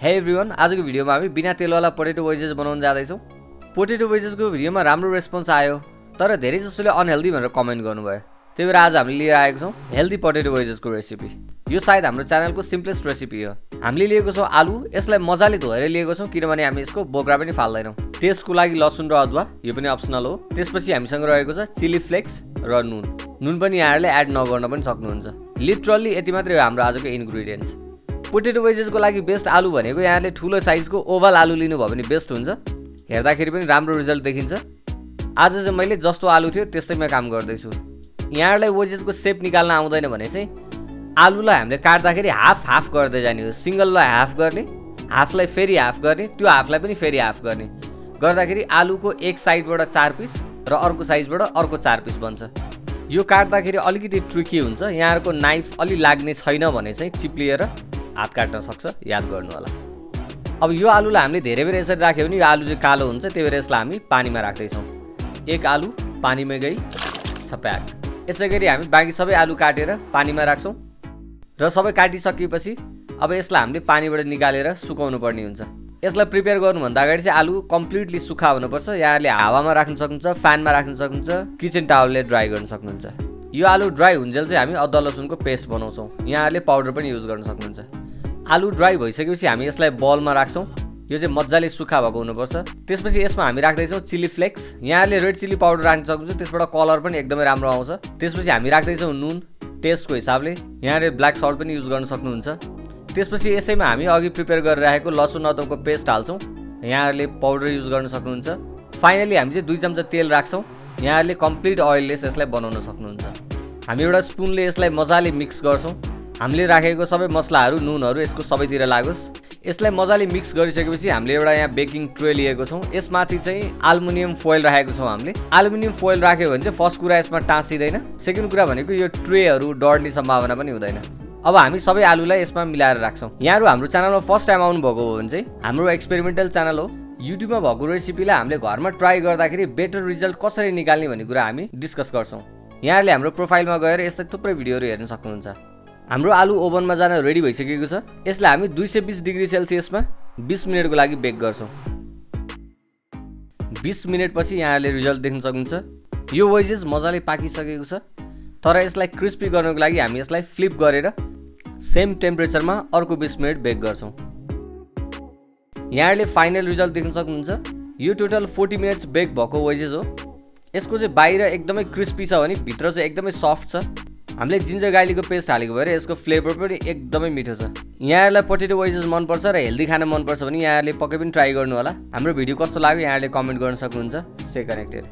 हे एभ्रिवन, आजको भिडियोमा हामी बिना तेलवाला पोटेटो वेजेस बनाउन जाँदैछौँ। पोटेटो वेजेसको भिडियोमा राम्रो रेस्पोन्स आयो, तर धेरै जसोले अनहेल्दी भनेर कमेन्ट गर्नुभयो। त्यही भएर आज हामीले लिएर आएको छौँ हेल्दी पोटेटो वेजेसको रेसिपी। यो सायद हाम्रो च्यानलको सिम्पलेस्ट रेसिपी हो। हामीले लिएको छौँ आलु, यसलाई मजाले धोएर लिएको छौँ किनभने हामी यसको बोक्रा पनि फाल्दैनौँ। टेस्टको लागि लसुन र अदुवा, यो पनि अप्सनल हो। त्यसपछि हामीसँग रहेको छ चिली फ्लेक्स र नुन। नुन पनि यहाँहरूले एड नगर्न पनि सक्नुहुन्छ। लिटरली यति मात्रै हो हाम्रो आजको इन्ग्रिडियन्ट्स। पोटेटो वेजेसको लागि बेस्ट आलु भनेको यहाँले ठुलो साइजको ओभल आलु लिनुभयो भने बेस्ट हुन्छ। हेर्दाखेरि पनि राम्रो रिजल्ट देखिन्छ। आज चाहिँ मैले जस्तो आलु थियो त्यस्तैमा काम गर्दैछु। यहाँहरूलाई वेजेसको सेप निकाल्न आउँदैन भने चाहिँ आलुलाई हामीले काट्दाखेरि हाफ हाफ गर्दै जाने हो। सिङ्गललाई हाफ गर्ने, हाफलाई फेरि हाफ गर्ने, त्यो हाफलाई पनि फेरि हाफ गर्ने। गर्दाखेरि आलुको एक साइडबाट 4 पिस र अर्को साइडबाट अर्को 4 पिस बन्छ। यो काट्दाखेरि अलिकति ट्रिकी हुन्छ। यहाँहरूको नाइफ अलि लाग्ने छैन भने चाहिँ चिप्लिएर हात काट्न सक्छ, याद गर्नु होला। अब यो आलुलाई हामीले धेरै बेर यसरी राख्यो भने यो आलु चाहिँ कालो हुन्छ। त्यही भएर यसलाई हामी पानीमा राख्दैछौँ। एक आलु पानीमा गई छप्याक। यसै गरी हामी बाँकी सबै आलु काटेर पानीमा राख्छौँ र सबै काटिसकेपछि अब यसलाई हामीले पानीबाट निकालेर सुकाउनु पर्ने हुन्छ। यसलाई प्रिपेयर गर्नुभन्दा अगाडि चाहिँ आलु कम्प्लिटली सुक्खा हुनुपर्छ। यहाँहरूले हावामा राख्न सक्नुहुन्छ, फ्यानमा राख्न सक्नुहुन्छ, किचन टावलले ड्राई गर्न सक्नुहुन्छ। यो आलु ड्राई हुन्जेल चाहिँ हामी अदुवा लसुनको पेस्ट बनाउँछौँ। यहाँहरूले पाउडर पनि युज गर्न सक्नुहुन्छ। आलु ड्राई भइसकेपछि हामी यसलाई बलमा राख्छौँ। यो चाहिँ मजाले सुक्खा भएको हुनुपर्छ। त्यसपछि यसमा हामी राख्दैछौँ चिली फ्लेक्स। यहाँहरूले रेड चिली पाउडर राख्न सक्नुहुन्छ, त्यसबाट कलर पनि एकदमै राम्रो आउँछ। त्यसपछि हामी राख्दैछौँ नुन टेस्टको हिसाबले। यहाँहरूले ब्ल्याक सल्ट पनि युज गर्न सक्नुहुन्छ। त्यसपछि यसैमा हामी अघि प्रिपेयर गरेर राखेको लसुन अदुवाको पेस्ट हाल्छौँ। यहाँहरूले पाउडर युज गर्न सक्नुहुन्छ। फाइनली हामी चाहिँ 2 चम्चा तेल राख्छौँ। यहाँहरूले कम्प्लिट ओइललेस यसलाई बनाउन सक्नुहुन्छ। हामी एउटा स्पुनले यसलाई मजाले मिक्स गर्छौँ। हामीले राखेको सबै मसलाहरू नुनहरू यसको सबैतिर लागोस्। यसलाई मजाले मिक्स गरिसकेपछि हामीले एउटा यहाँ बेकिङ ट्रे लिएको छौँ। यसमाथि चाहिँ एल्युमिनियम फोइल राखेको छौँ। हामीले एल्युमिनियम फोइल राख्यो भने चाहिँ फर्स्ट कुरा यसमा टाँसिँदैन। सेकेन्ड कुरा भनेको यो ट्रेहरू डढ्ने सम्भावना पनि हुँदैन। अब हामी सबै आलुलाई यसमा मिलाएर राख्छौँ। यहाँहरू हाम्रो च्यानलमा फर्स्ट टाइम आउनुभएको हो भने चाहिँ हाम्रो एक्सपेरिमेन्टल च्यानल हो। युट्युबमा भएको रेसिपीलाई हामीले घरमा ट्राई गर्दाखेरि बेटर रिजल्ट कसरी निकाल्ने भन्ने कुरा हामी डिस्कस गर्छौँ। यहाँहरूले हाम्रो प्रोफाइलमा गएर यस्तै थुप्रै भिडियोहरू हेर्न सक्नुहुन्छ। हाम्रो आलु ओभनमा जान रेडी भइसकेको छ। यसलाई हामी 220 डिग्री सेल्सियसमा 20 मिनटको लागि बेक गर्छौँ। 20 मिनटपछि यहाँहरूले रिजल्ट देख्न सक्नुहुन्छ। यो वेजेस मजाले पाकिसकेको छ। तर यसलाई क्रिस्पी गर्नको लागि हामी यसलाई फ्लिप गरेर सेम टेम्परेचरमा अर्को 20 मिनट बेक गर्छौँ। यहाँहरूले फाइनल रिजल्ट देख्न सक्नुहुन्छ। यो टोटल 40 मिनट्स बेक भएको वेजेस हो। यसको चाहिँ बाहिर एकदमै क्रिस्पी छ भने भित्र चाहिँ एकदमै सफ्ट छ। हामीले जिन्जर गार्लिकको पेस्ट हालेको भएर यसको फ्लेभर पनि एकदमै मिठो छ। यहाँहरूलाई पोटेटो वेजेस मनपर्छ र हेल्दी खाना मनपर्छ भने यहाँहरूले पक्कै पनि ट्राई गर्नु होला। हाम्रो भिडियो कस्तो लाग्यो यहाँहरूले कमेन्ट गर्न सक्नुहुन्छ। Stay connected.